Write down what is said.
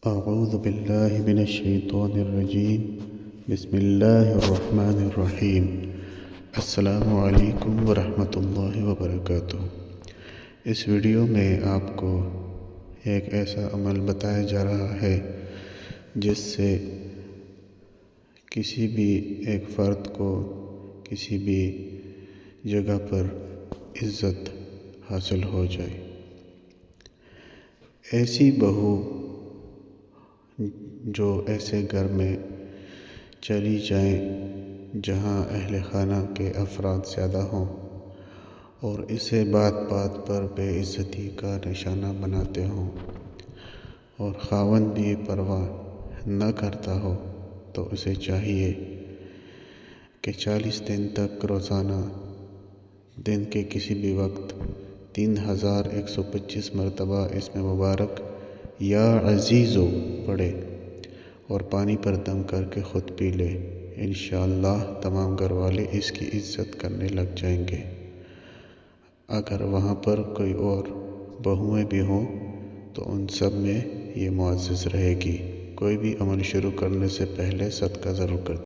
اعوذ باللہ من الشیطان الرجیم بسم اللہ الرحمن الرحیم السلام علیکم ورحمۃ اللہ وبرکاتہ۔ اس ویڈیو میں آپ کو ایک ایسا عمل بتایا جا رہا ہے جس سے کسی بھی ایک فرد کو کسی بھی جگہ پر عزت حاصل ہو جائے۔ ایسی بہو جو ایسے گھر میں چلی جائیں جہاں اہل خانہ کے افراد زیادہ ہوں اور اسے بات بات پر بے عزتی کا نشانہ بناتے ہوں اور خاوند بھی پرواہ نہ کرتا ہو، تو اسے چاہیے کہ 40 دن تک روزانہ دن کے کسی بھی وقت 3125 مرتبہ اس میں مبارک یا عزیزو پڑھے اور پانی پر دم کر کے خود پی لے۔ انشاءاللہ تمام گھر والے اس کی عزت کرنے لگ جائیں گے۔ اگر وہاں پر کوئی اور بہویں بھی ہوں تو ان سب میں یہ معزز رہے گی۔ کوئی بھی عمل شروع کرنے سے پہلے صدقہ ضرور کریں۔